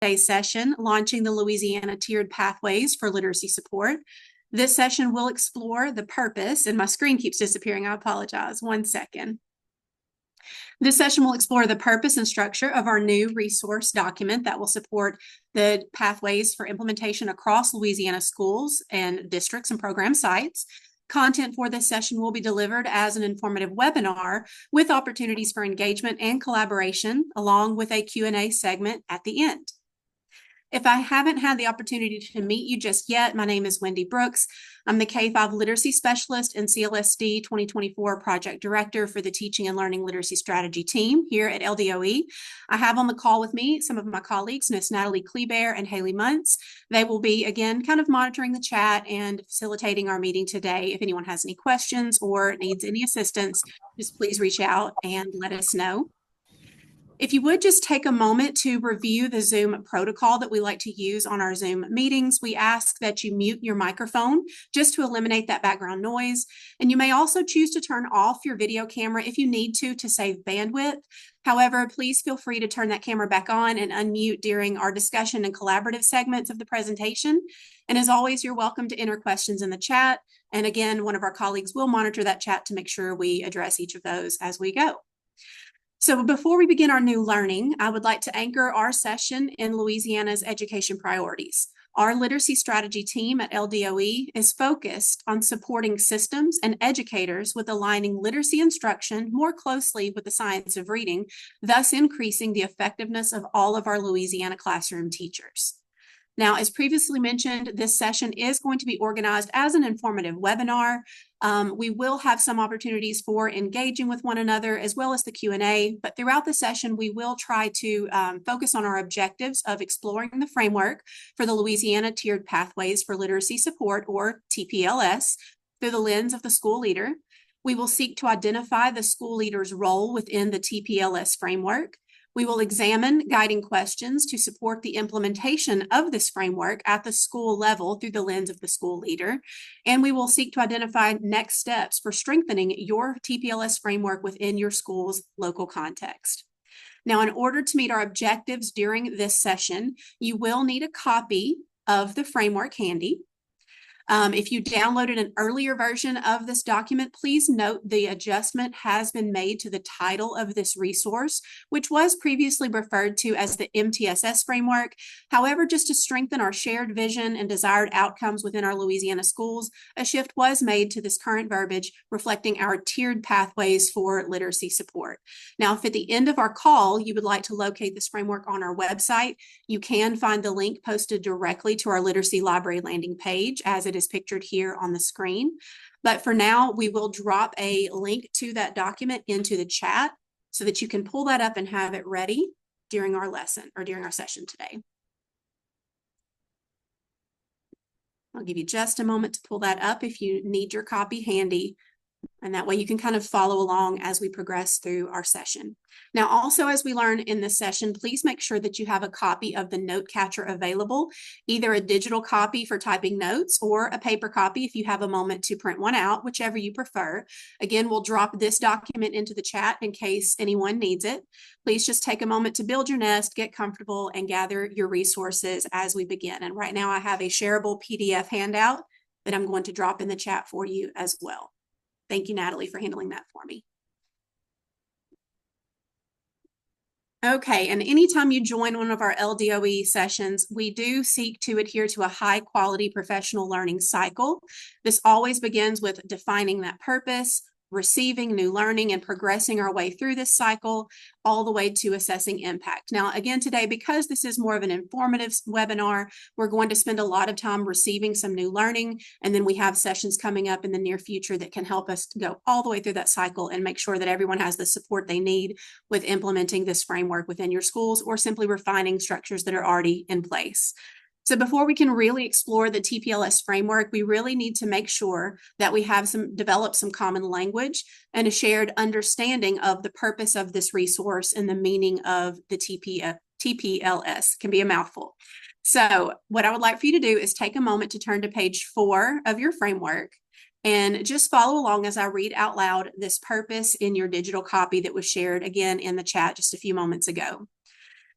today's session, launching the Louisiana Tiered Pathways for Literacy Support. This session will explore the purpose, and my screen keeps disappearing. I apologize. One second. This session will explore the purpose and structure of our new resource document that will support the pathways for implementation across Louisiana schools and districts and program sites. Content for this session will be delivered as an informative webinar with opportunities for engagement and collaboration, along with a Q&A segment at the end. If I haven't had the opportunity to meet you just yet, my name is Wendy Brooks. I'm the K-5 Literacy Specialist and CLSD 2024 Project Director for the Teaching and Learning Literacy Strategy team here at LDOE. I have on the call with me some of my colleagues, Ms. Natalie Kleber and Haley Muntz. They will be, again, kind of monitoring the chat and facilitating our meeting today. If anyone has any questions or needs any assistance, just please reach out and let us know. If you would just take a moment to review the Zoom protocol that we like to use on our Zoom meetings, we ask that you mute your microphone just to eliminate that background noise. And you may also choose to turn off your video camera if you need to save bandwidth. However, please feel free to turn that camera back on and unmute during our discussion and collaborative segments of the presentation. And as always, you're welcome to enter questions in the chat. And again, one of our colleagues will monitor that chat to make sure we address each of those as we go. So before we begin our new learning, I would like to anchor our session in Louisiana's education priorities. Our literacy strategy team at LDOE is focused on supporting systems and educators with aligning literacy instruction more closely with the science of reading, thus increasing the effectiveness of all of our Louisiana classroom teachers. Now, as previously mentioned, this session is going to be organized as an informative webinar. We will have some opportunities for engaging with one another as well as the Q&A, but throughout the session, we will try to focus on our objectives of exploring the framework for the Louisiana Tiered Pathways for Literacy Support, or TPLS, through the lens of the school leader. We will seek to identify the school leader's role within the TPLS framework. We will examine guiding questions to support the implementation of this framework at the school level through the lens of the school leader. And we will seek to identify next steps for strengthening your TPLS framework within your school's local context. Now, in order to meet our objectives during this session, you will need a copy of the framework handy. If you downloaded an earlier version of this document, please note the adjustment has been made to the title of this resource, which was previously referred to as the MTSS framework. However, just to strengthen our shared vision and desired outcomes within our Louisiana schools, a shift was made to this current verbiage, reflecting our tiered pathways for literacy support. Now, if at the end of our call, you would like to locate this framework on our website, you can find the link posted directly to our literacy library landing page, as it is pictured here on the screen. But for now, we will drop a link to that document into the chat so that you can pull that up and have it ready during our lesson or during our session today. I'll give you just a moment to pull that up if you need your copy handy. And that way you can kind of follow along as we progress through our session. Now, also, as we learn in this session, please make sure that you have a copy of the note catcher available, either a digital copy for typing notes or a paper copy if you have a moment to print one out, whichever you prefer. Again, we'll drop this document into the chat in case anyone needs it. Please just take a moment to build your nest, get comfortable, and gather your resources as we begin. And right now I have a shareable PDF handout that I'm going to drop in the chat for you as well. Thank you, Natalie, for handling that for me. Okay, and anytime you join one of our LDOE sessions, we do seek to adhere to a high-quality professional learning cycle. This always begins with defining that purpose, receiving new learning, and progressing our way through this cycle, all the way to assessing impact. Now, again, today, because this is more of an informative webinar, we're going to spend a lot of time receiving some new learning, and then we have sessions coming up in the near future that can help us to go all the way through that cycle and make sure that everyone has the support they need with implementing this framework within your schools or simply refining structures that are already in place. So before we can really explore the TPLS framework, we really need to make sure that we have develop some common language and a shared understanding of the purpose of this resource and the meaning of the TPLS. It can be a mouthful. So what I would like for you to do is take a moment to turn to page 4 of your framework and just follow along as I read out loud this purpose in your digital copy that was shared again in the chat just a few moments ago.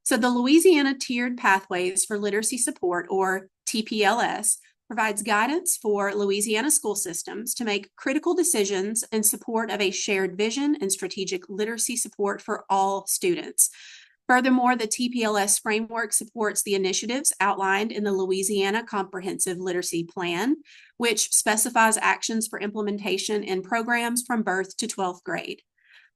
So the Louisiana Tiered Pathways for Literacy Support, or TPLS, provides guidance for Louisiana school systems to make critical decisions in support of a shared vision and strategic literacy support for all students. Furthermore, the TPLS framework supports the initiatives outlined in the Louisiana Comprehensive Literacy Plan, which specifies actions for implementation in programs from birth to 12th grade.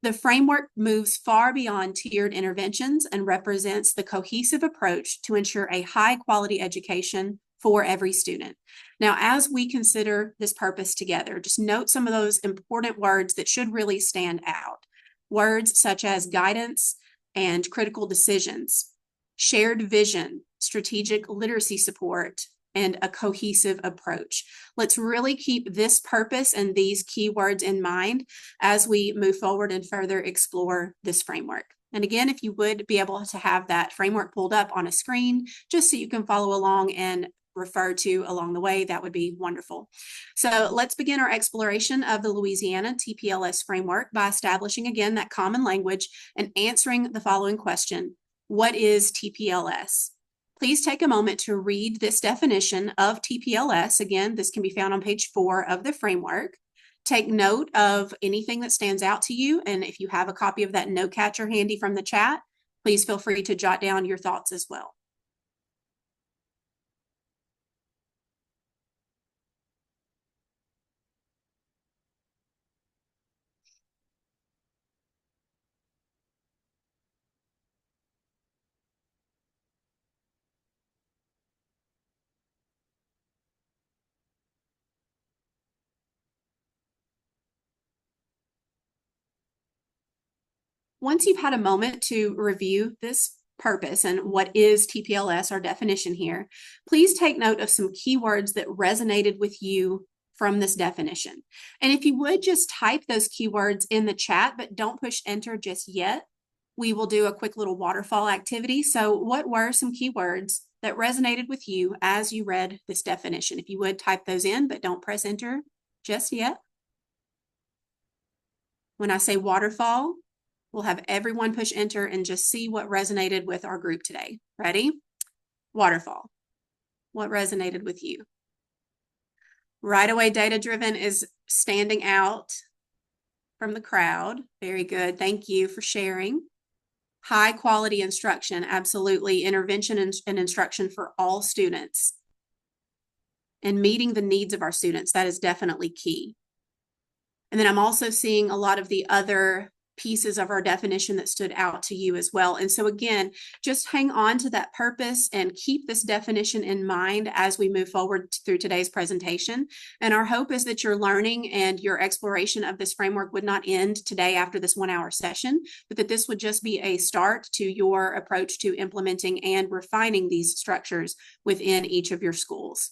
The framework moves far beyond tiered interventions and represents the cohesive approach to ensure a high-quality education for every student. Now, as we consider this purpose together, just note some of those important words that should really stand out. Words such as guidance and critical decisions, shared vision, strategic literacy support, and a cohesive approach. Let's really keep this purpose and these keywords in mind as we move forward and further explore this framework. And again, if you would be able to have that framework pulled up on a screen, just so you can follow along and refer to along the way, that would be wonderful. So let's begin our exploration of the Louisiana TPLS framework by establishing again that common language and answering the following question: what is TPLS? Please take a moment to read this definition of TPLS. Again, this can be found on page 4 of the framework. Take note of anything that stands out to you, and if you have a copy of that note catcher handy from the chat, please feel free to jot down your thoughts as well. Once you've had a moment to review this purpose and what is TPLS, our definition here, please take note of some keywords that resonated with you from this definition. And if you would just type those keywords in the chat, but don't push enter just yet, we will do a quick little waterfall activity. So what were some keywords that resonated with you as you read this definition? If you would type those in, but don't press enter just yet. When I say waterfall, we'll have everyone push enter and just see what resonated with our group today. Ready? Waterfall. What resonated with you? Right away, data-driven is standing out from the crowd. Very good. Thank you for sharing. High quality instruction. Absolutely. Intervention and instruction for all students. And meeting the needs of our students. That is definitely key. And then I'm also seeing a lot of the other pieces of our definition that stood out to you as well. And so again, just hang on to that purpose and keep this definition in mind as we move forward through today's presentation. And our hope is that your learning and your exploration of this framework would not end today after this 1-hour session, but that this would just be a start to your approach to implementing and refining these structures within each of your schools.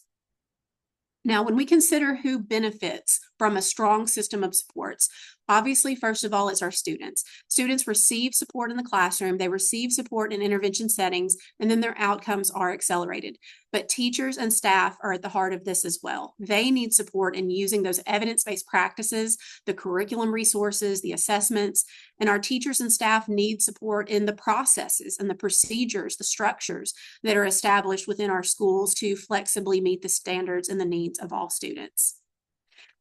Now, when we consider who benefits from a strong system of supports, obviously, first of all, it's our students. Students receive support in the classroom, they receive support in intervention settings, and then their outcomes are accelerated. But teachers and staff are at the heart of this as well. They need support in using those evidence-based practices, the curriculum resources, the assessments, and our teachers and staff need support in the processes and the procedures, the structures that are established within our schools to flexibly meet the standards and the needs of all students.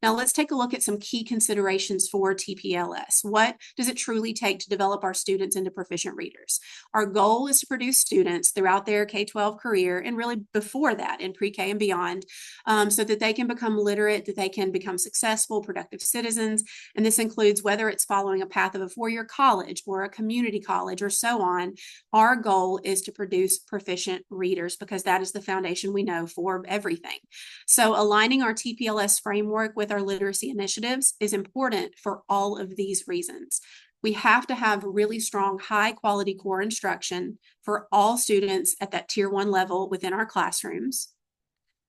Now let's take a look at some key considerations for TPLS. What does it truly take to develop our students into proficient readers? Our goal is to produce students throughout their K-12 career and really before that in pre-K and beyond, so that they can become literate, that they can become successful, productive citizens. And this includes whether it's following a path of a 4-year college or a community college or so on. Our goal is to produce proficient readers because that is the foundation we know for everything. So aligning our TPLS framework with our literacy initiatives is important for all of these reasons. We have to have really strong, high quality core instruction for all students at that tier 1 level within our classrooms.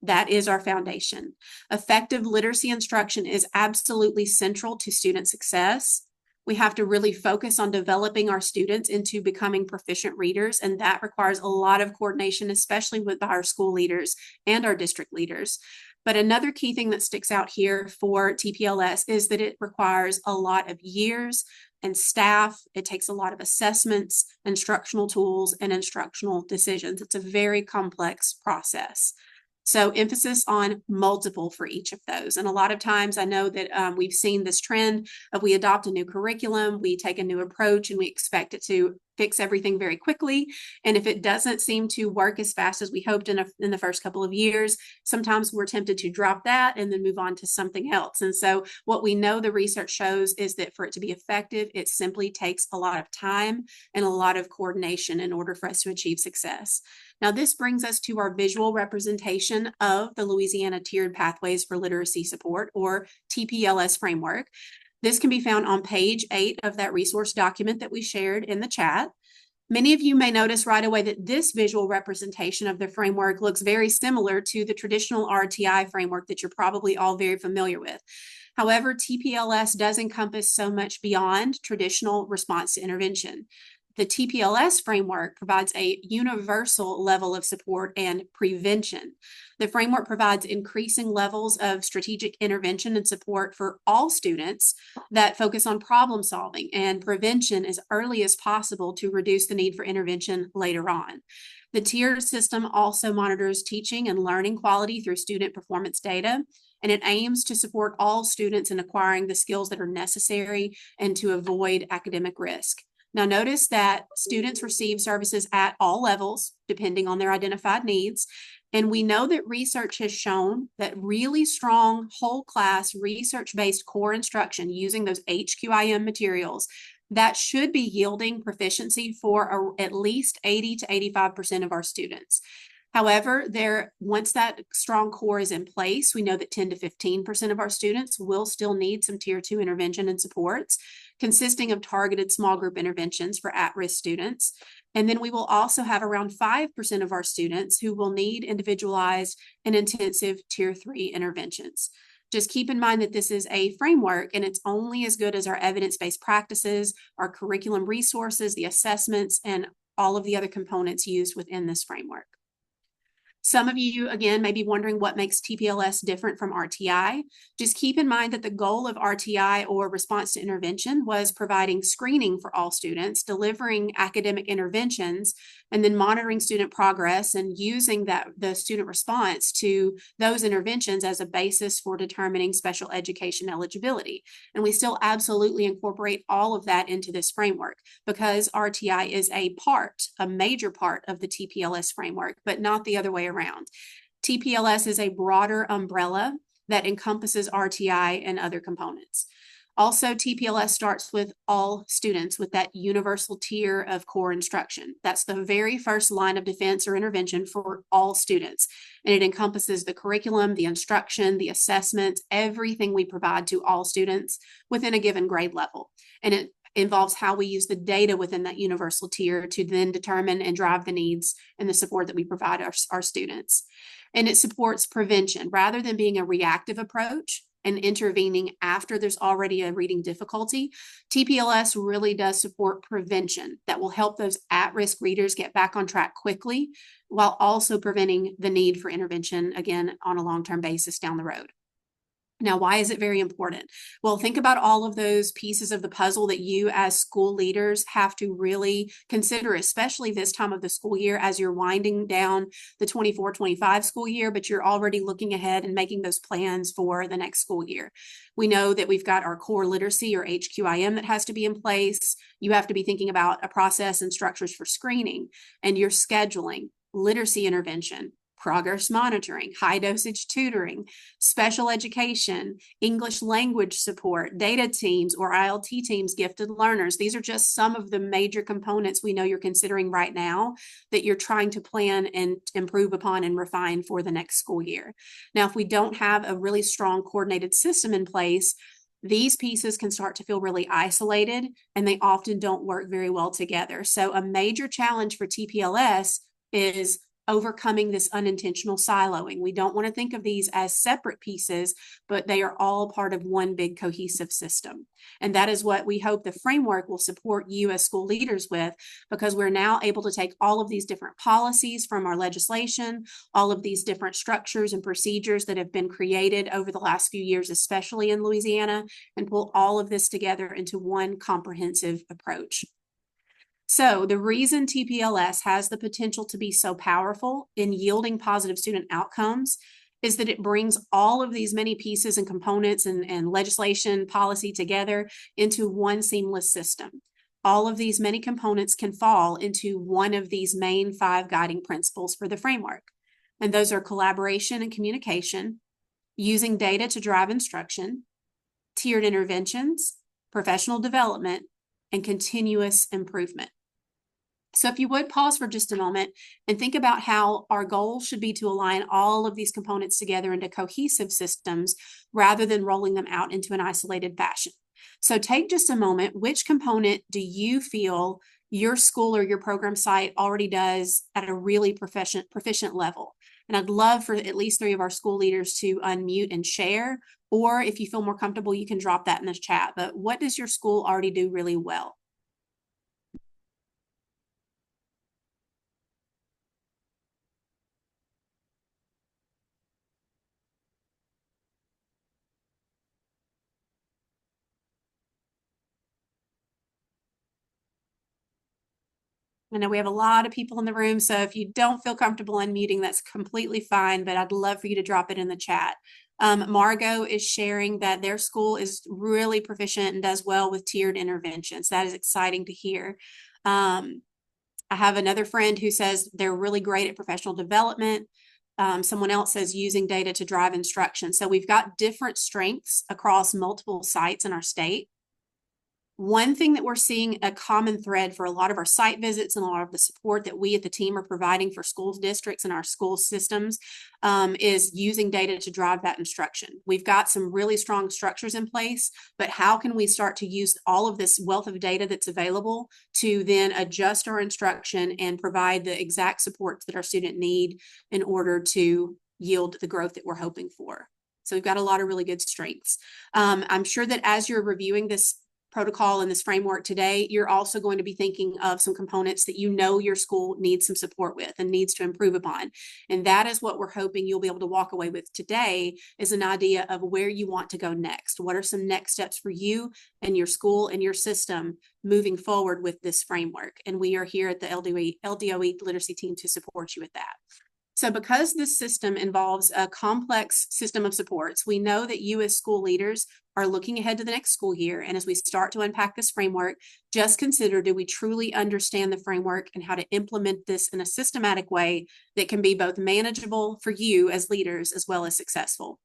That is our foundation. Effective literacy instruction is absolutely central to student success. We have to really focus on developing our students into becoming proficient readers, and that requires a lot of coordination, especially with our school leaders and our district leaders. But another key thing that sticks out here for TPLS is that it requires a lot of years and staff. It takes a lot of assessments, instructional tools, and instructional decisions. It's a very complex process. So emphasis on multiple for each of those. And a lot of times I know that we've seen this trend of we adopt a new curriculum, we take a new approach, and we expect it to fix everything very quickly. And if it doesn't seem to work as fast as we hoped in the first couple of years, sometimes we're tempted to drop that and then move on to something else. And so what we know the research shows is that for it to be effective, it simply takes a lot of time and a lot of coordination in order for us to achieve success. Now, this brings us to our visual representation of the Louisiana Tiered Pathways for Literacy Support, or TPLS framework. This can be found on page 8 of that resource document that we shared in the chat. Many of you may notice right away that this visual representation of the framework looks very similar to the traditional RTI framework that you're probably all very familiar with. However, TPLS does encompass so much beyond traditional response to intervention. The TPLS framework provides a universal level of support and prevention. The framework provides increasing levels of strategic intervention and support for all students that focus on problem solving and prevention as early as possible to reduce the need for intervention later on. The tiered system also monitors teaching and learning quality through student performance data, and it aims to support all students in acquiring the skills that are necessary and to avoid academic risk. Now, notice that students receive services at all levels, depending on their identified needs. And we know that research has shown that really strong whole class research-based core instruction using those HQIM materials that should be yielding proficiency for at least 80 to 85% of our students. However, once that strong core is in place, we know that 10 to 15% of our students will still need some Tier 2 intervention and supports, consisting of targeted small group interventions for at-risk students. And then we will also have around 5% of our students who will need individualized and intensive Tier 3 interventions. Just keep in mind that this is a framework and it's only as good as our evidence-based practices, our curriculum resources, the assessments, and all of the other components used within this framework. Some of you, again, may be wondering what makes TPLS different from RTI. Just keep in mind that the goal of RTI, or response to intervention, was providing screening for all students, delivering academic interventions, and then monitoring student progress and using the student response to those interventions as a basis for determining special education eligibility. And we still absolutely incorporate all of that into this framework because RTI is a major part of the TPLS framework, but not the other way around. TPLS is a broader umbrella that encompasses RTI and other components. Also, TPLS starts with all students with that universal tier of core instruction. That's the very first line of defense or intervention for all students. And it encompasses the curriculum, the instruction, the assessments, everything we provide to all students within a given grade level. And it involves how we use the data within that universal tier to then determine and drive the needs and the support that we provide our students. And it supports prevention rather than being a reactive approach and intervening after there's already a reading difficulty. TPLS really does support prevention that will help those at-risk readers get back on track quickly while also preventing the need for intervention, again, on a long-term basis down the road. Now, why is it very important? Well, think about all of those pieces of the puzzle that you as school leaders have to really consider, especially this time of the school year as you're winding down the 24-25 school year, but you're already looking ahead and making those plans for the next school year. We know that we've got our core literacy, or HQIM, that has to be in place. You have to be thinking about a process and structures for screening and your scheduling, literacy intervention, progress monitoring, high dosage tutoring, special education, English language support, data teams or ILT teams, gifted learners. These are just some of the major components we know you're considering right now that you're trying to plan and improve upon and refine for the next school year. Now, if we don't have a really strong coordinated system in place, these pieces can start to feel really isolated and they often don't work very well together. So a major challenge for TPLS is overcoming this unintentional siloing. We don't want to think of these as separate pieces, but they are all part of one big cohesive system. And that is what we hope the framework will support you as school leaders with, because we're now able to take all of these different policies from our legislation, all of these different structures and procedures that have been created over the last few years, especially in Louisiana, and pull all of this together into one comprehensive approach. So the reason TPLS has the potential to be so powerful in yielding positive student outcomes is that it brings all of these many pieces and components and legislation policy together into one seamless system. All of these many components can fall into one of these main 5 guiding principles for the framework. And those are collaboration and communication, using data to drive instruction, tiered interventions, professional development, and continuous improvement. So if you would pause for just a moment and think about how our goal should be to align all of these components together into cohesive systems rather than rolling them out into an isolated fashion. So take just a moment. Which component do you feel your school or your program site already does at a really proficient level? And I'd love for at least 3 of our school leaders to unmute and share, or if you feel more comfortable, you can drop that in the chat. But what does your school already do really well? I know we have a lot of people in the room, so if you don't feel comfortable unmuting, that's completely fine, but I'd love for you to drop it in the chat. Margot is sharing that their school is really proficient and does well with tiered interventions. That is exciting to hear. I have another friend who says they're really great at professional development. Someone else says using data to drive instruction. So we've got different strengths across multiple sites in our state. One thing that we're seeing a common thread for a lot of our site visits and a lot of the support that we at the team are providing for schools districts and our school systems is using data to drive that instruction. We've got some really strong structures in place, but how can we start to use all of this wealth of data that's available to then adjust our instruction and provide the exact supports that our students need in order to yield the growth that we're hoping for? So we've got a lot of really good strengths. I'm sure that as you're reviewing this protocol and this framework today, you're also going to be thinking of some components that you know your school needs some support with and needs to improve upon. And that is what we're hoping you'll be able to walk away with today, is an idea of where you want to go next. What are some next steps for you and your school and your system moving forward with this framework? And we are here at the LDOE literacy team to support you with that. So because this system involves a complex system of supports, we know that you as school leaders are looking ahead to the next school year. And as we start to unpack this framework, just consider, do we truly understand the framework and how to implement this in a systematic way that can be both manageable for you as leaders as well as successful?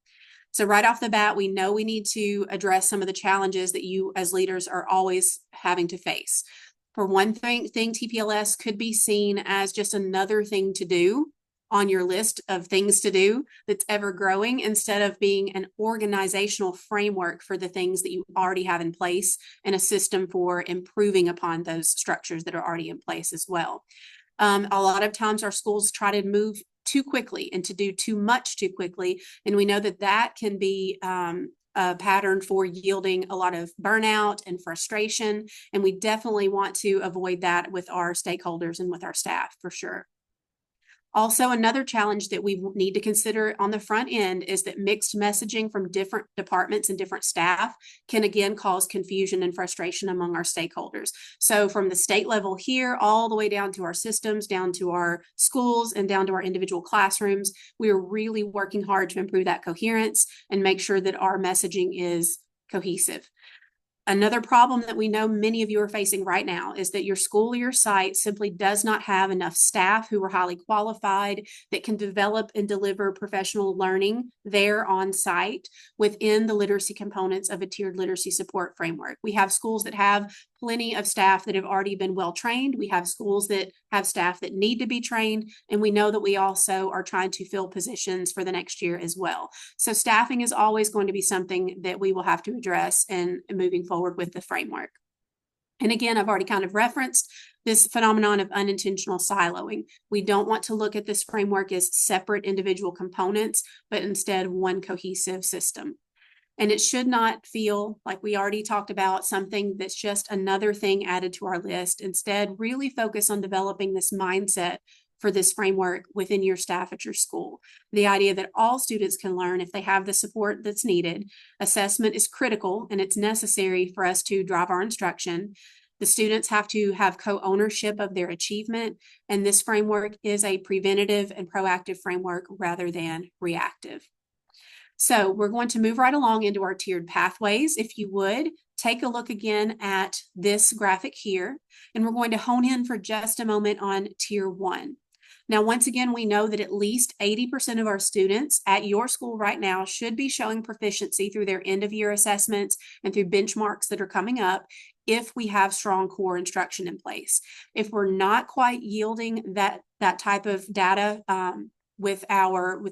So right off the bat, we know we need to address some of the challenges that you as leaders are always having to face. For one thing, TPLS could be seen as just another thing to do on your list of things to do that's ever growing, instead of being an organizational framework for the things that you already have in place and a system for improving upon those structures that are already in place as well. A lot of times our schools try to move too quickly and to do too much too quickly. And we know that that can be a pattern for yielding a lot of burnout and frustration. And we definitely want to avoid that with our stakeholders and with our staff for sure. Also, another challenge that we need to consider on the front end is that mixed messaging from different departments and different staff can again cause confusion and frustration among our stakeholders. So from the state level here, all the way down to our systems, down to our schools, and down to our individual classrooms, we are really working hard to improve that coherence and make sure that our messaging is cohesive. Another problem that we know many of you are facing right now is that your school or your site simply does not have enough staff who are highly qualified that can develop and deliver professional learning there on site within the literacy components of a tiered literacy support framework. We have schools that have plenty of staff that have already been well trained. We have schools that have staff that need to be trained. And we know that we also are trying to fill positions for the next year as well. So staffing is always going to be something that we will have to address in moving forward with the framework. And again, I've already kind of referenced this phenomenon of unintentional siloing. We don't want to look at this framework as separate individual components, but instead one cohesive system. And it should not feel, like we already talked about, something that's just another thing added to our list. Instead, really focus on developing this mindset for this framework within your staff at your school. The idea that all students can learn if they have the support that's needed. Assessment is critical and it's necessary for us to drive our instruction. The students have to have co-ownership of their achievement, and this framework is a preventative and proactive framework rather than reactive. So we're going to move right along into our tiered pathways. If you would, take a look again at this graphic here, and we're going to hone in for just a moment on tier 1. Now, once again, we know that at least 80% of our students at your school right now should be showing proficiency through their end-of-year assessments and through benchmarks that are coming up if we have strong core instruction in place. If we're not quite yielding that type of data with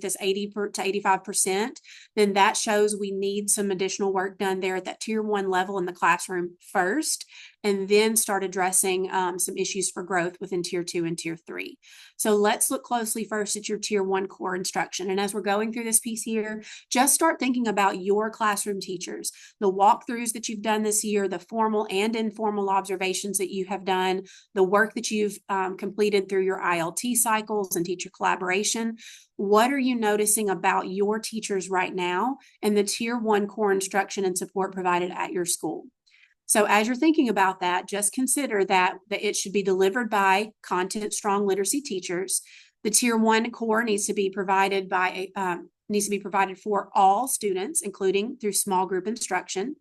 this 80 to 85%, then that shows we need some additional work done there at that tier 1 level in the classroom first, and then start addressing some issues for growth within tier 2 and tier 3. So let's look closely first at your tier 1 core instruction. And as we're going through this piece here, just start thinking about your classroom teachers, the walkthroughs that you've done this year, the formal and informal observations that you have done, the work that you've completed through your ILT cycles and teacher collaboration. What are you noticing about your teachers right now and the tier 1 core instruction and support provided at your school? So as you're thinking about that, just consider that it should be delivered by content strong literacy teachers. The tier 1 core needs to be provided for all students, including through small group instruction.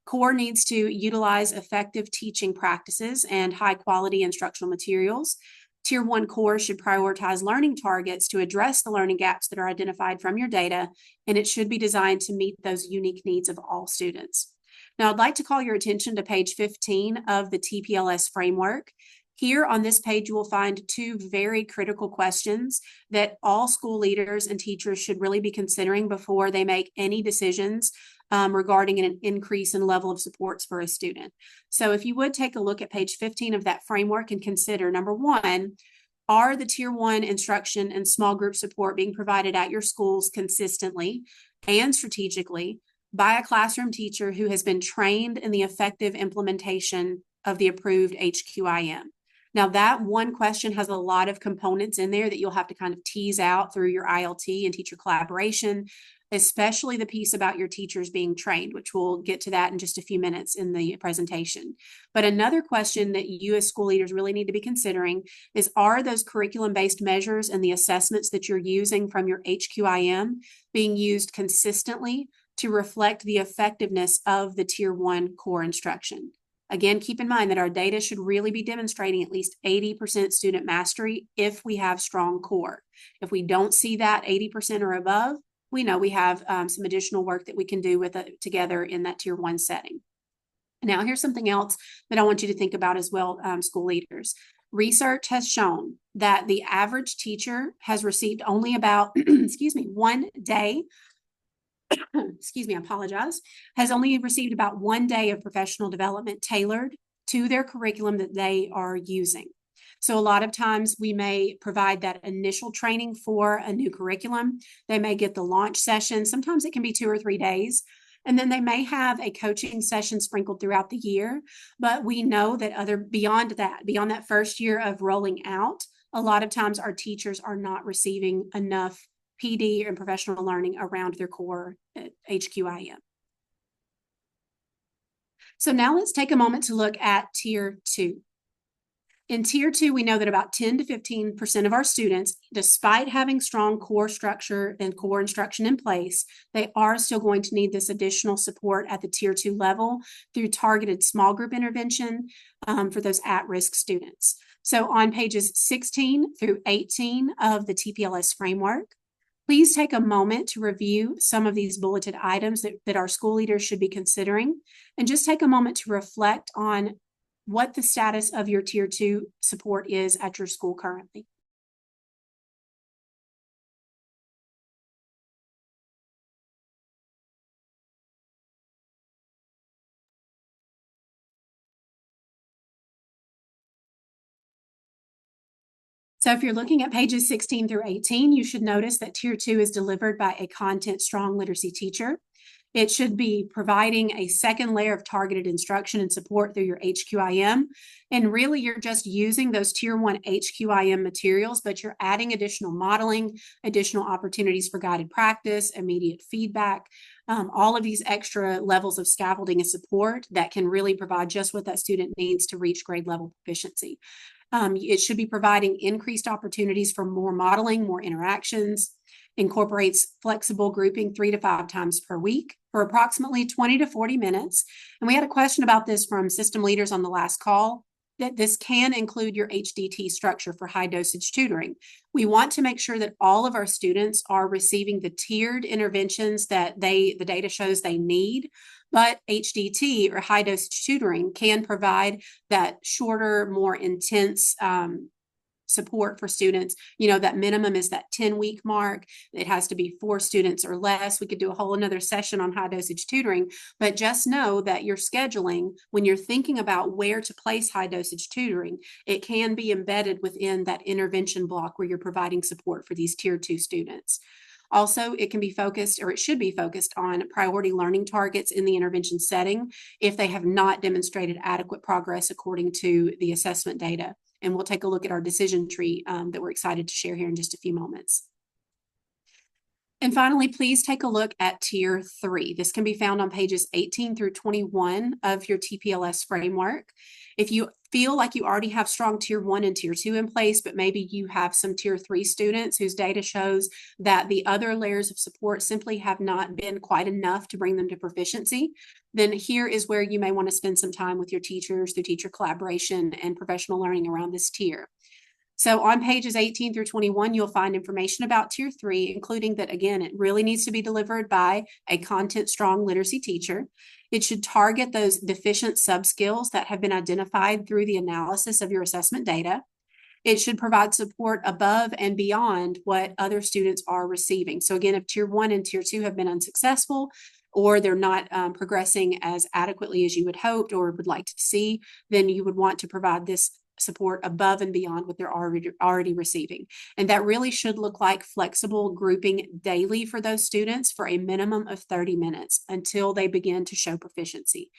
Core needs to utilize effective teaching practices and high quality instructional materials. Tier 1 core should prioritize learning targets to address the learning gaps that are identified from your data, and it should be designed to meet those unique needs of all students. Now, I'd like to call your attention to page 15 of the TPLS framework. Here on this page, you will find 2 very critical questions that all school leaders and teachers should really be considering before they make any decisions regarding an increase in level of supports for a student. So if you would take a look at page 15 of that framework and consider, number 1, are the tier 1 instruction and small group support being provided at your schools consistently and strategically by a classroom teacher who has been trained in the effective implementation of the approved HQIM? Now, that one question has a lot of components in there that you'll have to kind of tease out through your ILT and teacher collaboration, especially the piece about your teachers being trained, which we'll get to that in just a few minutes in the presentation. But another question that you as school leaders really need to be considering is, are those curriculum-based measures and the assessments that you're using from your HQIM being used consistently to reflect the effectiveness of the tier 1 core instruction? Again, keep in mind that our data should really be demonstrating at least 80% student mastery if we have strong core. If we don't see that 80% or above, we know we have some additional work that we can do with it together in that tier 1 setting. Now, here's something else that I want you to think about as well, school leaders. Research has shown that the average teacher has received only about, 1 day I apologize, has only received about 1 day of professional development tailored to their curriculum that they are using. So a lot of times we may provide that initial training for a new curriculum. They may get the launch session. Sometimes it can be 2 or 3 days. And then they may have a coaching session sprinkled throughout the year. But we know that beyond that first year of rolling out, a lot of times our teachers are not receiving enough PD and professional learning around their core HQIM. So now let's take a moment to look at tier 2. In tier 2, we know that about 10 to 15% of our students, despite having strong core structure and core instruction in place, they are still going to need this additional support at the tier 2 level through targeted small group intervention for those at-risk students. So on pages 16 through 18 of the TPLS framework, please take a moment to review some of these bulleted items that our school leaders should be considering, and just take a moment to reflect on what the status of your tier 2 support is at your school currently. So if you're looking at pages 16 through 18, you should notice that Tier 2 is delivered by a content-strong literacy teacher. It should be providing a second layer of targeted instruction and support through your HQIM. And really, you're just using those Tier 1 HQIM materials, but you're adding additional modeling, additional opportunities for guided practice, immediate feedback, all of these extra levels of scaffolding and support that can really provide just what that student needs to reach grade level proficiency. It should be providing increased opportunities for more modeling, more interactions, incorporates flexible grouping 3 to 5 times per week for approximately 20 to 40 minutes. And we had a question about this from system leaders on the last call, that this can include your HDT structure for high dosage tutoring. We want to make sure that all of our students are receiving the tiered interventions that the data shows they need, but HDT or high dosage tutoring can provide that shorter, more intense support for students. That minimum is that 10-week mark. It has to be 4 students or less. We could do a whole another session on high dosage tutoring, but just know that your scheduling, when you're thinking about where to place high dosage tutoring, it can be embedded within that intervention block where you're providing support for these Tier 2 students. Also, it can be focused, or it should be focused, on priority learning targets in the intervention setting if they have not demonstrated adequate progress according to the assessment data. And we'll take a look at our decision tree that we're excited to share here in just a few moments. And finally, please take a look at Tier 3. This can be found on pages 18 through 21 of your TPLS framework. If you feel like you already have strong Tier 1 and Tier 2 in place, but maybe you have some Tier 3 students whose data shows that the other layers of support simply have not been quite enough to bring them to proficiency, then here is where you may want to spend some time with your teachers through teacher collaboration and professional learning around this tier. So on pages 18 through 21, you'll find information about Tier 3, including that, again, it really needs to be delivered by a content-strong literacy teacher. It should target those deficient subskills that have been identified through the analysis of your assessment data. It should provide support above and beyond what other students are receiving. So again, if Tier 1 and Tier 2 have been unsuccessful, or they're not progressing as adequately as you would hoped or would like to see, then you would want to provide this support above and beyond what they're already receiving. And that really should look like flexible grouping daily for those students for a minimum of 30 minutes until they begin to show proficiency.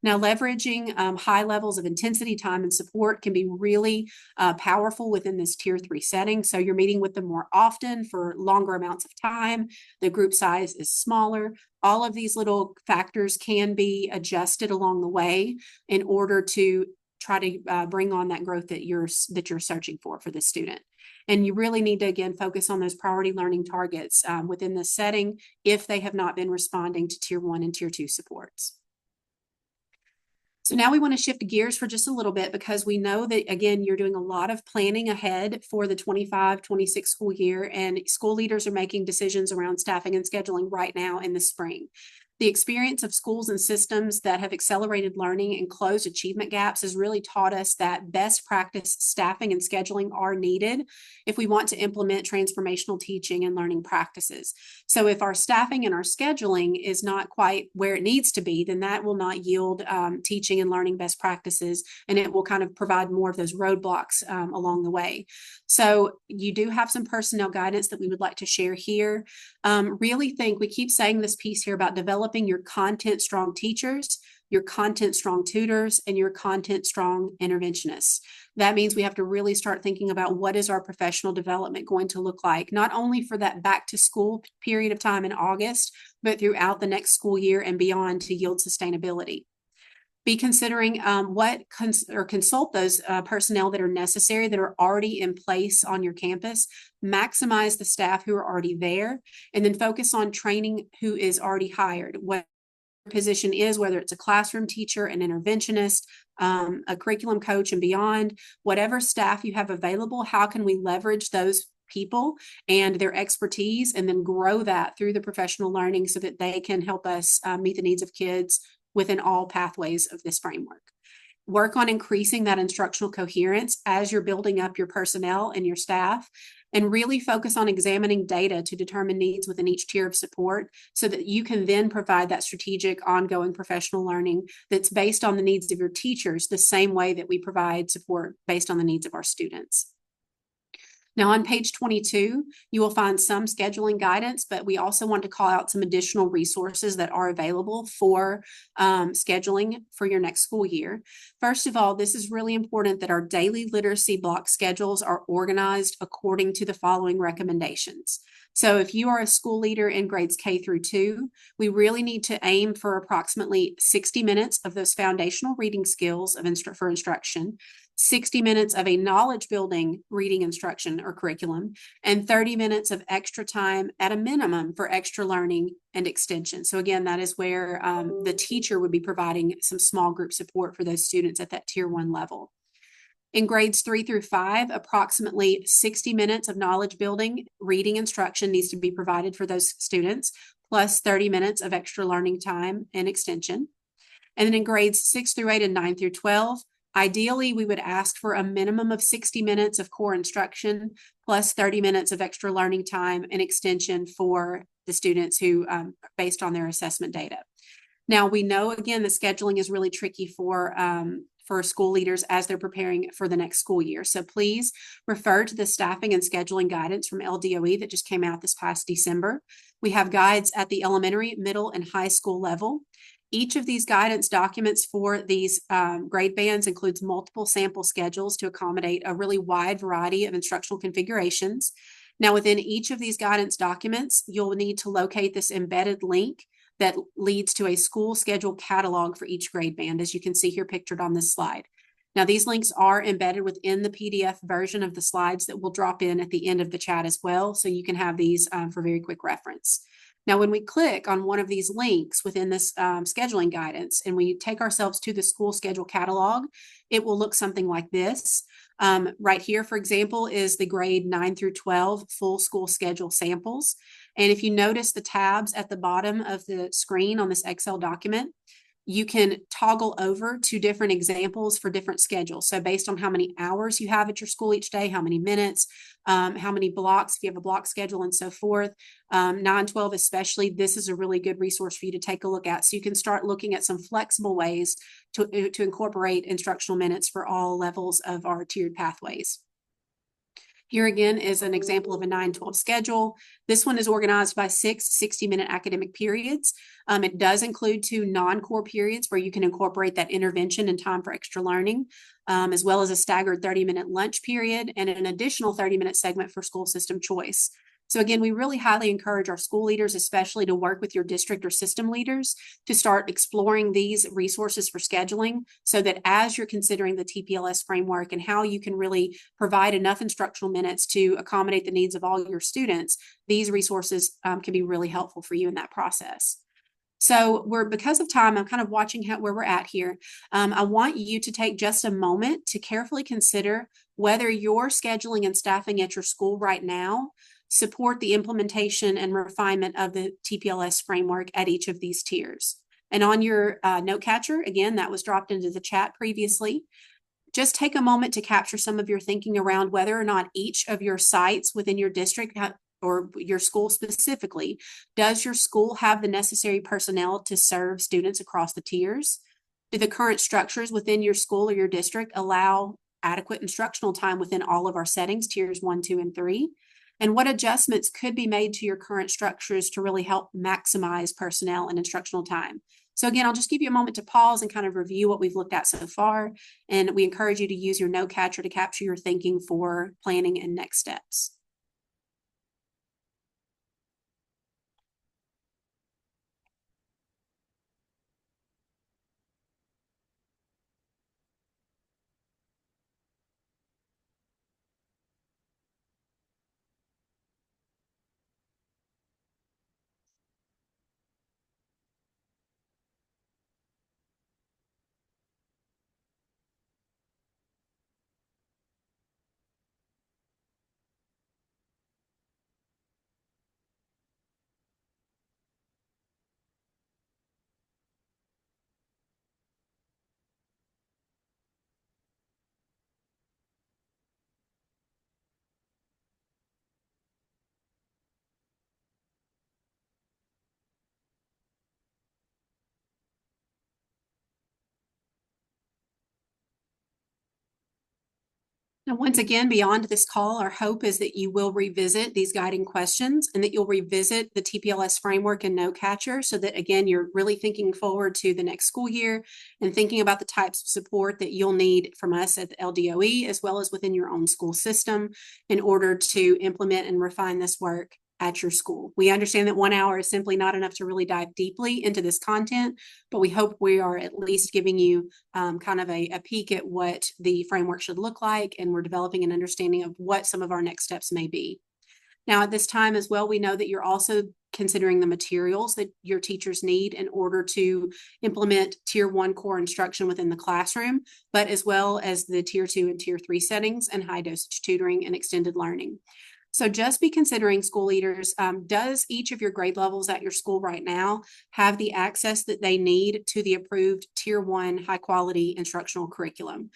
Now, leveraging high levels of intensity, time, and support can be really powerful within this Tier 3 setting. So you're meeting with them more often for longer amounts of time. The group size is smaller. All of these little factors can be adjusted along the way in order to try to bring on that growth that you're searching for the student. And you really need to, again, focus on those priority learning targets within this setting if they have not been responding to Tier 1 and Tier 2 supports. So now we want to shift gears for just a little bit because we know that, again, you're doing a lot of planning ahead for the 25-26 school year, and school leaders are making decisions around staffing and scheduling right now in the spring. The experience of schools and systems that have accelerated learning and closed achievement gaps has really taught us that best practice staffing and scheduling are needed if we want to implement transformational teaching and learning practices. So if our staffing and our scheduling is not quite where it needs to be, then that will not yield teaching and learning best practices, and it will kind of provide more of those roadblocks along the way. So you do have some personnel guidance that we would like to share here. Really think, we keep saying this piece here about developing your content strong teachers, your content strong tutors, and your content strong interventionists. That means we have to really start thinking about what is our professional development going to look like, not only for that back to school period of time in August, but throughout the next school year and beyond to yield sustainability. Be considering consult those personnel that are necessary, that are already in place on your campus. Maximize the staff who are already there, and then focus on training who is already hired. What position is, whether it's a classroom teacher, an interventionist, a curriculum coach, and beyond, whatever staff you have available, how can we leverage those people and their expertise and then grow that through the professional learning so that they can help us meet the needs of kids within all pathways of this framework. Work on increasing that instructional coherence as you're building up your personnel and your staff, and really focus on examining data to determine needs within each tier of support so that you can then provide that strategic ongoing professional learning that's based on the needs of your teachers, the same way that we provide support based on the needs of our students. Now on page 22, you will find some scheduling guidance, but we also want to call out some additional resources that are available for scheduling for your next school year. First of all, this is really important that our daily literacy block schedules are organized according to the following recommendations. So if you are a school leader in grades K through 2, we really need to aim for approximately 60 minutes of those foundational reading skills for instruction, 60 minutes of a knowledge building reading instruction or curriculum, and 30 minutes of extra time at a minimum for extra learning and extension. So again, that is where the teacher would be providing some small group support for those students at that tier 1 level. In grades 3 through 5, approximately 60 minutes of knowledge building reading instruction needs to be provided for those students, plus 30 minutes of extra learning time and extension. And then in grades 6 through 8 and 9 through 12, ideally, we would ask for a minimum of 60 minutes of core instruction, plus 30 minutes of extra learning time and extension for the students who, based on their assessment data. Now, we know, again, the scheduling is really tricky for school leaders as they're preparing for the next school year. So please refer to the staffing and scheduling guidance from LDOE that just came out this past December. We have guides at the elementary, middle, and high school level. Each of these guidance documents for these grade bands includes multiple sample schedules to accommodate a really wide variety of instructional configurations. Now, within each of these guidance documents, you'll need to locate this embedded link that leads to a school schedule catalog for each grade band, as you can see here pictured on this slide. Now, these links are embedded within the PDF version of the slides that will drop in at the end of the chat as well, so you can have these for very quick reference. Now, when we click on one of these links within this scheduling guidance and we take ourselves to the school schedule catalog, it will look something like this. Right here, for example, is the grade 9 through 12 full school schedule samples. And if you notice the tabs at the bottom of the screen on this Excel document, you can toggle over to different examples for different schedules. So based on how many hours you have at your school each day, how many minutes, how many blocks, if you have a block schedule and so forth, 9-12 especially, this is a really good resource for you to take a look at. So you can start looking at some flexible ways to incorporate instructional minutes for all levels of our tiered pathways. Here again is an example of a 9-12 schedule. This one is organized by 6 60-minute academic periods. It does include 2 non-core periods where you can incorporate that intervention and time for extra learning, as well as a staggered 30-minute lunch period and an additional 30-minute segment for school system choice. So again, we really highly encourage our school leaders, especially to work with your district or system leaders to start exploring these resources for scheduling so that as you're considering the TPLS framework and how you can really provide enough instructional minutes to accommodate the needs of all your students, these resources can be really helpful for you in that process. So because of time, I'm kind of watching where we're at here. I want you to take just a moment to carefully consider whether your scheduling and staffing at your school right now support the implementation and refinement of the TPLS framework at each of these tiers. And on your note catcher, again, that was dropped into the chat previously. Just take a moment to capture some of your thinking around whether or not each of your sites within your district or your school specifically, does your school have the necessary personnel to serve students across the tiers? Do the current structures within your school or your district allow adequate instructional time within all of our settings, tiers 1, 2, and 3? And what adjustments could be made to your current structures to really help maximize personnel and instructional time? So again, I'll just give you a moment to pause and kind of review what we've looked at so far. And we encourage you to use your note catcher to capture your thinking for planning and next steps. Now, once again, beyond this call, our hope is that you will revisit these guiding questions and that you'll revisit the TPLS framework and note catcher so that, again, you're really thinking forward to the next school year and thinking about the types of support that you'll need from us at the LDOE as well as within your own school system in order to implement and refine this work at your school. We understand that 1 hour is simply not enough to really dive deeply into this content, but we hope we are at least giving you kind of a peek at what the framework should look like, and we're developing an understanding of what some of our next steps may be. Now, at this time as well, we know that you're also considering the materials that your teachers need in order to implement Tier 1 core instruction within the classroom, but as well as the Tier 2 and Tier 3 settings and high dosage tutoring and extended learning. So just be considering, school leaders, does each of your grade levels at your school right now have the access that they need to the approved Tier 1 high quality instructional curriculum?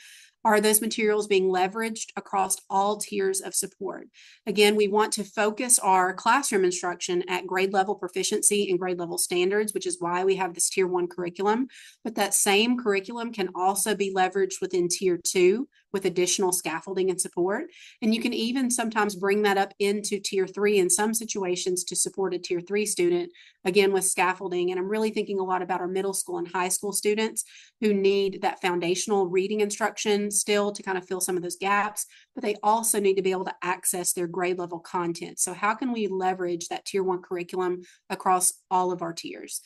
Are those materials being leveraged across all tiers of support? Again, we want to focus our classroom instruction at grade level proficiency and grade level standards, which is why we have this Tier 1 curriculum. But that same curriculum can also be leveraged within Tier 2 with additional scaffolding and support. And you can even sometimes bring that up into Tier 3 in some situations to support a Tier 3 student, again, with scaffolding. And I'm really thinking a lot about our middle school and high school students who need that foundational reading instruction still to kind of fill some of those gaps, but they also need to be able to access their grade level content. So how can we leverage that Tier 1 curriculum across all of our tiers?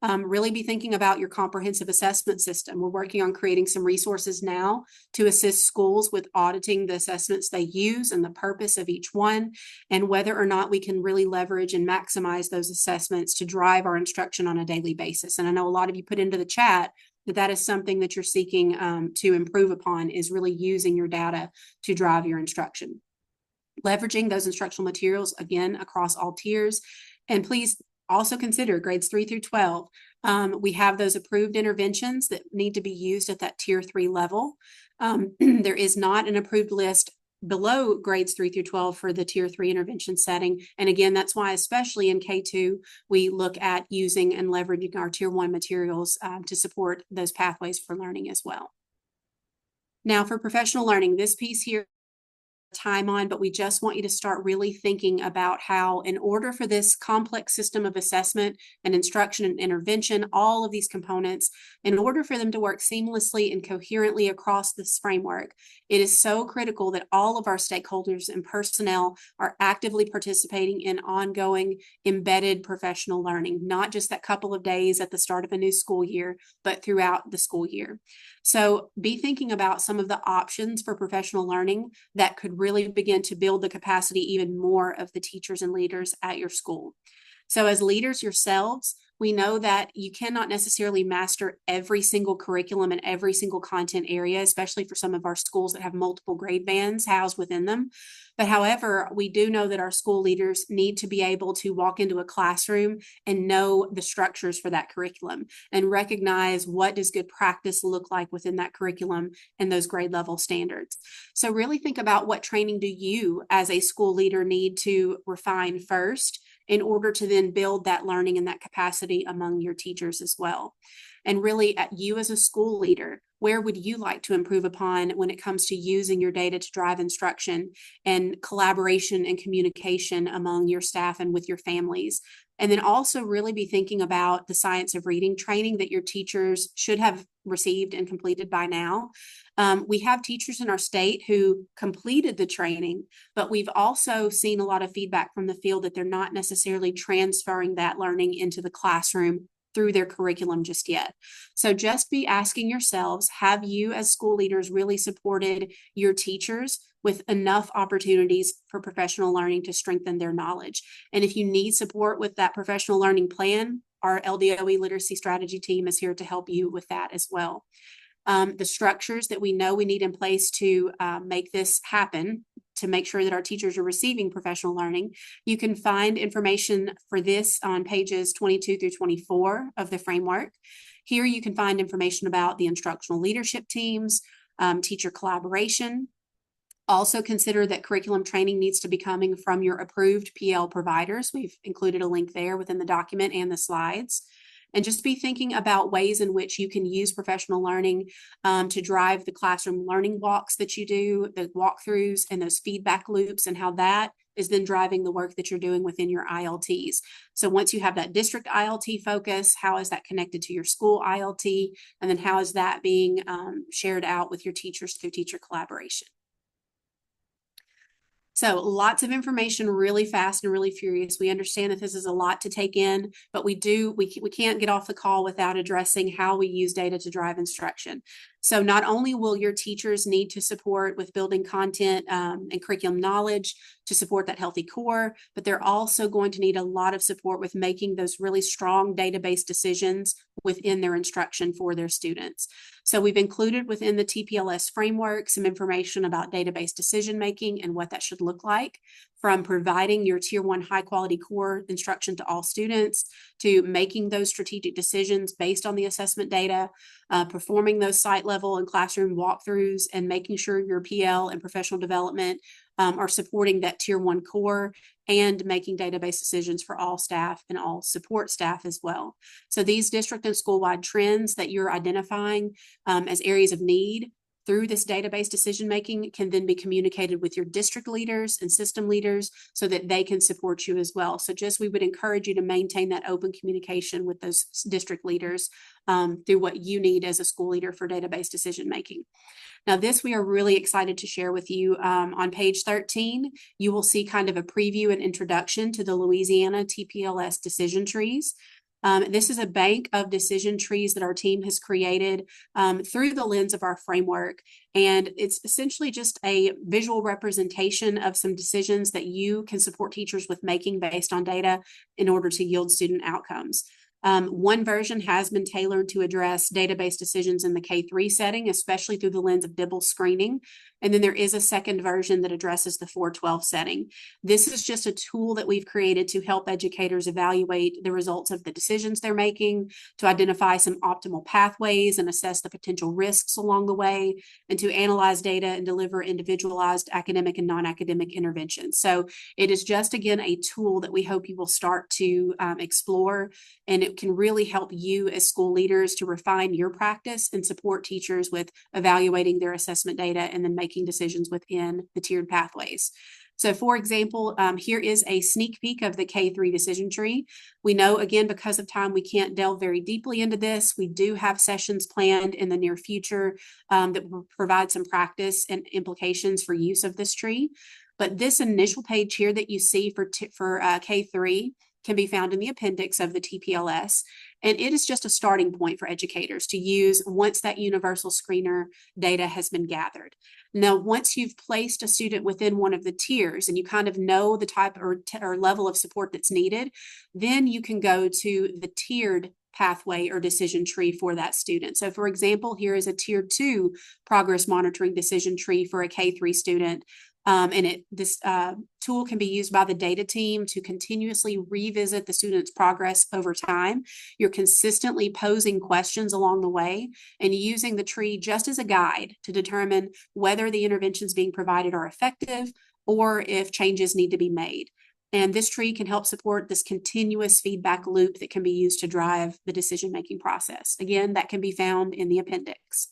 Really be thinking about your comprehensive assessment system. We're working on creating some resources now to assist schools with auditing the assessments they use and the purpose of each one, and whether or not we can really leverage and maximize those assessments to drive our instruction on a daily basis. And I know a lot of you put into the chat that is something that you're seeking to improve upon, is really using your data to drive your instruction. Leveraging those instructional materials, again, across all tiers. And please also consider grades 3 through 12. We have those approved interventions that need to be used at that Tier 3 level. There is not an approved list below grades 3 through 12 for the Tier 3 intervention setting. And again, that's why, especially in K2, we look at using and leveraging our Tier 1 materials to support those pathways for learning as well. Now, for professional learning, this piece here, time on, but we just want you to start really thinking about how, in order for this complex system of assessment and instruction and intervention, all of these components, in order for them to work seamlessly and coherently across this framework, it is so critical that all of our stakeholders and personnel are actively participating in ongoing embedded professional learning, not just that couple of days at the start of a new school year, but throughout the school year. So be thinking about some of the options for professional learning that could really begin to build the capacity even more of the teachers and leaders at your school. So as leaders yourselves, we know that you cannot necessarily master every single curriculum and every single content area, especially for some of our schools that have multiple grade bands housed within them. But however, we do know that our school leaders need to be able to walk into a classroom and know the structures for that curriculum and recognize what does good practice look like within that curriculum and those grade level standards. So really think about, what training do you as a school leader need to refine first in order to then build that learning and that capacity among your teachers as well. And really, at you as a school leader, where would you like to improve upon when it comes to using your data to drive instruction and collaboration and communication among your staff and with your families? And then also really be thinking about the science of reading training that your teachers should have received and completed by now. We have teachers in our state who completed the training, but we've also seen a lot of feedback from the field that they're not necessarily transferring that learning into the classroom through their curriculum just yet. So just be asking yourselves, have you as school leaders really supported your teachers with enough opportunities for professional learning to strengthen their knowledge? And if you need support with that professional learning plan, our LDOE literacy strategy team is here to help you with that as well. The structures that we know we need in place to make this happen, to make sure that our teachers are receiving professional learning. You can find information for this on pages 22 through 24 of the framework. Here you can find information about the instructional leadership teams, teacher collaboration. Also consider that curriculum training needs to be coming from your approved PL providers. We've included a link there within the document and the slides. and just be thinking about ways in which you can use professional learning to drive the classroom learning walks that you do, the walkthroughs and those feedback loops, and how that is then driving the work that you're doing within your ILTs. So once you have that district ILT focus, how is that connected to your school ILT? And then how is that being shared out with your teachers through teacher collaboration? So lots of information really fast and really furious. We understand that this is a lot to take in, but we can't get off the call without addressing how we use data to drive instruction. So not only will your teachers need to support with building content and curriculum knowledge to support that healthy core, but they're also going to need a lot of support with making those really strong database decisions within their instruction for their students. So we've included within the TPLS framework some information about database decision making and what that should look like, from providing your Tier 1 high quality core instruction to all students, to making those strategic decisions based on the assessment data, performing those site level and classroom walkthroughs, and making sure your PL and professional development are supporting that Tier 1 core, and making database decisions for all staff and all support staff as well. So these district and school-wide trends that you're identifying as areas of need through this database decision-making can then be communicated with your district leaders and system leaders so that they can support you as well. So we would encourage you to maintain that open communication with those district leaders through what you need as a school leader for database decision-making. Now, this we are really excited to share with you. On page 13, you will see kind of a preview and introduction to the Louisiana TPLS decision trees. This is a bank of decision trees that our team has created through the lens of our framework. And it's essentially just a visual representation of some decisions that you can support teachers with making based on data in order to yield student outcomes. One version has been tailored to address database decisions in the K-3 setting, especially through the lens of DIBEL screening. And then there is a second version that addresses the 412 setting. This is just a tool that we've created to help educators evaluate the results of the decisions they're making, to identify some optimal pathways and assess the potential risks along the way, and to analyze data and deliver individualized academic and non-academic interventions. So it is just, again, a tool that we hope you will start to explore, and it can really help you as school leaders to refine your practice and support teachers with evaluating their assessment data and then making decisions within the tiered pathways. So for example, here is a sneak peek of the K-3 decision tree. We know, again, because of time, we can't delve very deeply into this. We do have sessions planned in the near future that will provide some practice and implications for use of this tree. But this initial page here that you see for K-3 can be found in the appendix of the TPLS. And it is just a starting point for educators to use once that universal screener data has been gathered. Now, once you've placed a student within one of the tiers and you kind of know the type or level of support that's needed, then you can go to the tiered pathway or decision tree for that student. So for example, here is a tier 2 progress monitoring decision tree for a K-3 student. This tool can be used by the data team to continuously revisit the student's progress over time. You're consistently posing questions along the way and using the tree just as a guide to determine whether the interventions being provided are effective or if changes need to be made. And this tree can help support this continuous feedback loop that can be used to drive the decision-making process. Again, that can be found in the appendix.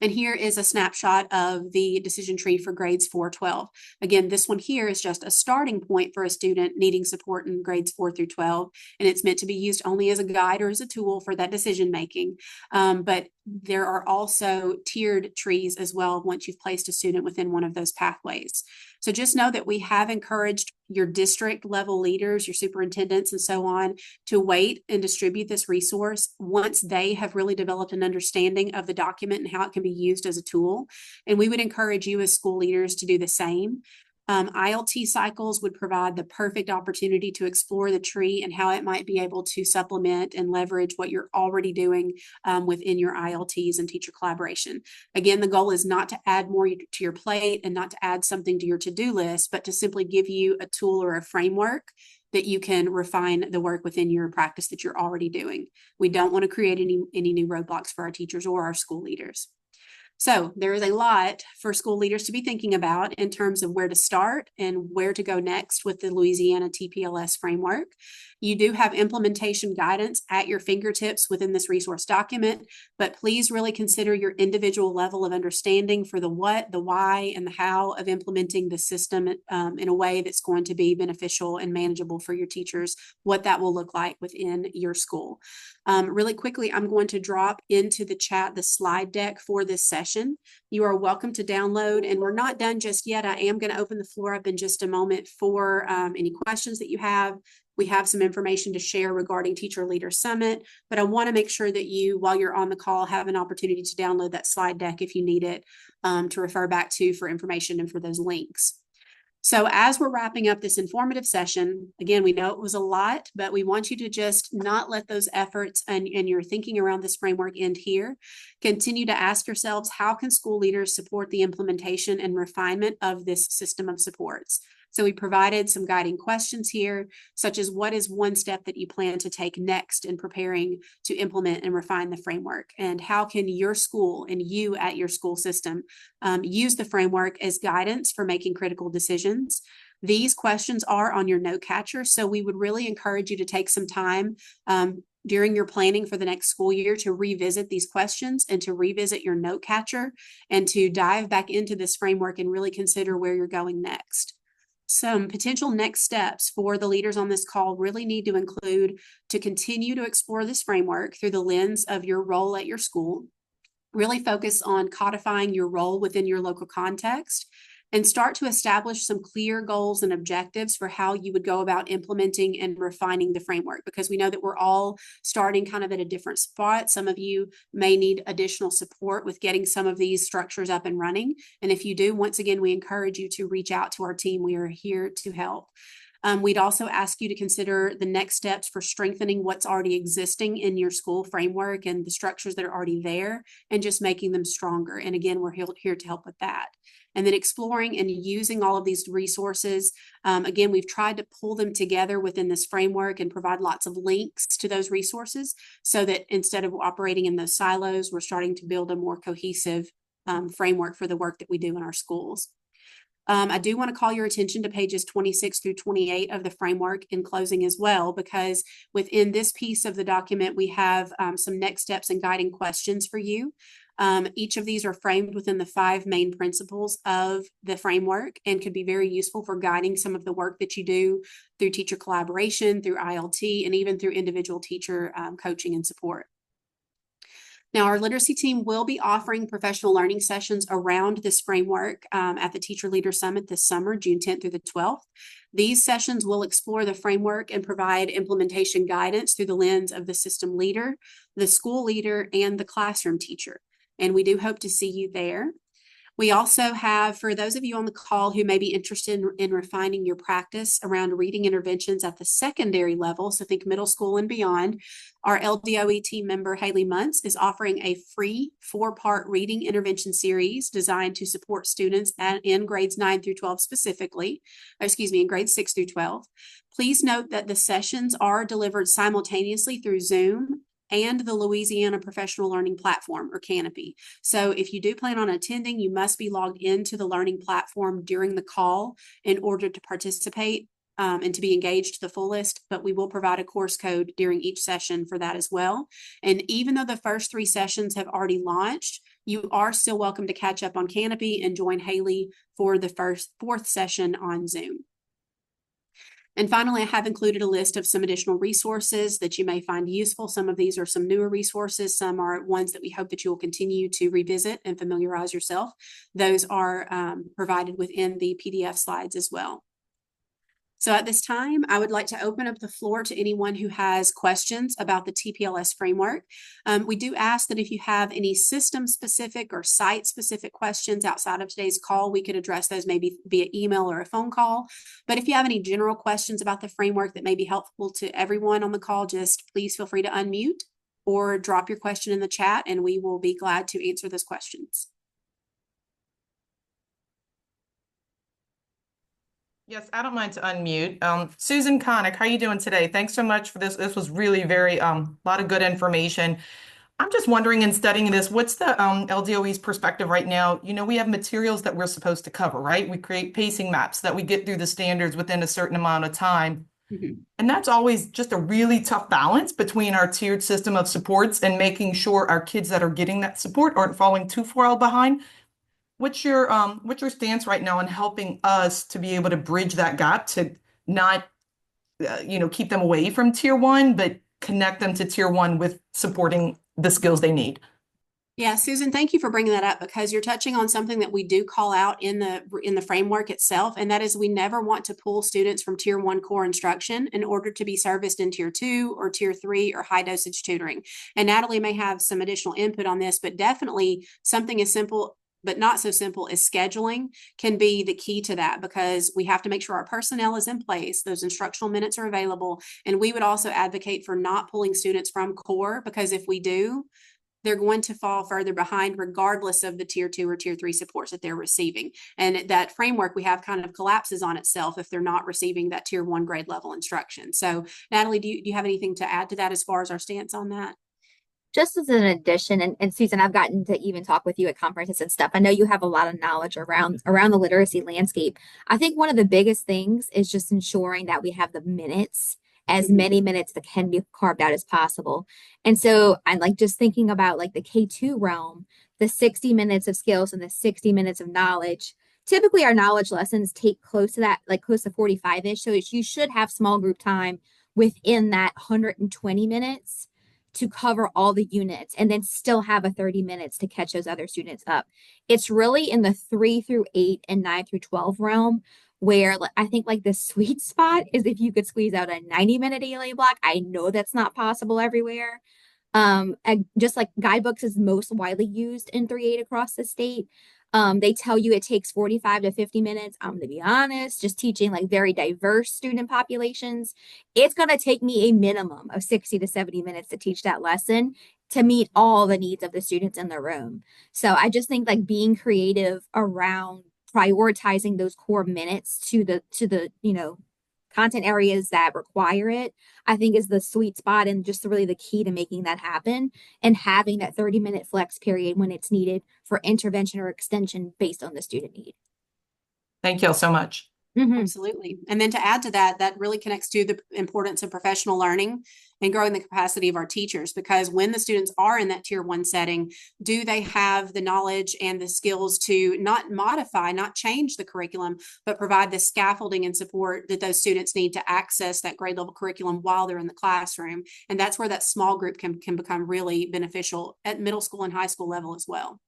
And here is a snapshot of the decision tree for grades 4-12. Again, this one here is just a starting point for a student needing support in grades 4 through 12. And it's meant to be used only as a guide or as a tool for that decision making. But there are also tiered trees as well once you've placed a student within one of those pathways. So just know that we have encouraged your district level leaders, your superintendents and so on, to wait and distribute this resource once they have really developed an understanding of the document and how it can be used as a tool. And we would encourage you as school leaders to do the same. ILT cycles would provide the perfect opportunity to explore the tree and how it might be able to supplement and leverage what you're already doing within your ILTs and teacher collaboration. Again, the goal is not to add more to your plate and not to add something to your to-do list, but to simply give you a tool or a framework that you can refine the work within your practice that you're already doing. We don't want to create any new roadblocks for our teachers or our school leaders. So there is a lot for school leaders to be thinking about in terms of where to start and where to go next with the Louisiana TPLS framework. You do have implementation guidance at your fingertips within this resource document, but please really consider your individual level of understanding for the what, the why, and the how of implementing the system in a way that's going to be beneficial and manageable for your teachers, what that will look like within your school. Really quickly, I'm going to drop into the chat the slide deck for this session. You are welcome to download, and we're not done just yet. I am going to open the floor up in just a moment for any questions that you have. We have some information to share regarding Teacher Leader Summit, but I want to make sure that you, while you're on the call, have an opportunity to download that slide deck if you need it to refer back to for information and for those links. So as we're wrapping up this informative session, again, we know it was a lot, but we want you to just not let those efforts and your thinking around this framework end here. Continue to ask yourselves, how can school leaders support the implementation and refinement of this system of supports? So we provided some guiding questions here, such as what is one step that you plan to take next in preparing to implement and refine the framework? And how can your school and you at your school system use the framework as guidance for making critical decisions? These questions are on your note catcher, so we would really encourage you to take some time during your planning for the next school year to revisit these questions and to revisit your note catcher and to dive back into this framework and really consider where you're going next. Some potential next steps for the leaders on this call really need to include to continue to explore this framework through the lens of your role at your school, really focus on codifying your role within your local context, and start to establish some clear goals and objectives for how you would go about implementing and refining the framework, because we know that we're all starting kind of at a different spot. Some of you may need additional support with getting some of these structures up and running. And if you do, once again, we encourage you to reach out to our team. We are here to help. We'd also ask you to consider the next steps for strengthening what's already existing in your school framework and the structures that are already there and just making them stronger. And again, we're here to help with that. And then exploring and using all of these resources. Again, we've tried to pull them together within this framework and provide lots of links to those resources so that instead of operating in those silos, we're starting to build a more cohesive framework for the work that we do in our schools. I do want to call your attention to pages 26 through 28 of the framework in closing as well, because within this piece of the document, we have some next steps and guiding questions for you. Each of these are framed within the 5 main principles of the framework and could be very useful for guiding some of the work that you do through teacher collaboration, through ILT, and even through individual teacher coaching and support. Now, our literacy team will be offering professional learning sessions around this framework at the Teacher Leader Summit this summer, June 10th through the 12th. These sessions will explore the framework and provide implementation guidance through the lens of the system leader, the school leader, and the classroom teacher. And we do hope to see you there. We also have, for those of you on the call who may be interested in refining your practice around reading interventions at the secondary level, so think middle school and beyond, our LDOE team member, Haley Muntz, is offering a free 4-part reading intervention series designed to support students in grades 9 through 12 specifically, in grades 6 through 12. Please note that the sessions are delivered simultaneously through Zoom and the Louisiana Professional Learning Platform, or Canopy. So if you do plan on attending, you must be logged into the learning platform during the call in order to participate and to be engaged to the fullest, but we will provide a course code during each session for that as well. And even though the first 3 sessions have already launched, you are still welcome to catch up on Canopy and join Haley for the 4th session on Zoom. And finally, I have included a list of some additional resources that you may find useful. Some of these are some newer resources. Some are ones that we hope that you will continue to revisit and familiarize yourself. Those are provided within the PDF slides as well. So at this time, I would like to open up the floor to anyone who has questions about the TPLS framework. We do ask that if you have any system-specific or site-specific questions outside of today's call, we could address those maybe via email or a phone call. But if you have any general questions about the framework that may be helpful to everyone on the call, just please feel free to unmute or drop your question in the chat, and we will be glad to answer those questions. Yes, I don't mind to unmute. Susan Connick, how are you doing today? Thanks so much for this. This was really very, lot of good information. I'm just wondering in studying this, what's the LDOE's perspective right now? We have materials that we're supposed to cover, right? We create pacing maps that we get through the standards within a certain amount of time. Mhm. And that's always just a really tough balance between our tiered system of supports and making sure our kids that are getting that support aren't falling too far behind. What's your stance right now on helping us to be able to bridge that gap to not keep them away from tier one, but connect them to tier one with supporting the skills they need? Yeah, Susan, thank you for bringing that up because you're touching on something that we do call out in the framework itself, and that is we never want to pull students from tier one core instruction in order to be serviced in tier two or tier three or high dosage tutoring. And Natalie may have some additional input on this, but definitely something as simple but not so simple as scheduling can be the key to that because we have to make sure our personnel is in place, those instructional minutes are available, and we would also advocate for not pulling students from core because if we do, they're going to fall further behind regardless of the tier two or tier three supports that they're receiving. And that framework we have kind of collapses on itself if they're not receiving that tier one grade level instruction. So Natalie, do you have anything to add to that as far as our stance on that? Just as an addition, and Susan, I've gotten to even talk with you at conferences and stuff. I know you have a lot of knowledge around the literacy landscape. I think one of the biggest things is just ensuring that we have the minutes, as many minutes that can be carved out as possible. And so I'm like just thinking about like the K2 realm, the 60 minutes of skills and the 60 minutes of knowledge. Typically our knowledge lessons take close to that, like close to 45-ish. So you should have small group time within that 120 minutes to cover all the units and then still have a 30 minutes to catch those other students up. It's really in the 3 through 8 and 9 through 12 realm where I think like the sweet spot is if you could squeeze out a 90-minute ELA block. I know that's not possible everywhere. And just like guidebooks is most widely used in 3-8 across the state. They tell you it takes 45 to 50 minutes. I'm gonna be honest, just teaching like very diverse student populations, it's gonna take me a minimum of 60 to 70 minutes to teach that lesson to meet all the needs of the students in the room. So I just think like being creative around prioritizing those core minutes to the content areas that require it, I think is the sweet spot and just really the key to making that happen and having that 30-minute flex period when it's needed for intervention or extension based on the student need. Thank you all so much. Absolutely. And then to add to that, that really connects to the importance of professional learning and growing the capacity of our teachers, because when the students are in that tier one setting, do they have the knowledge and the skills to not modify, not change the curriculum, but provide the scaffolding and support that those students need to access that grade level curriculum while they're in the classroom? And that's where that small group can become really beneficial at middle school and high school level as well.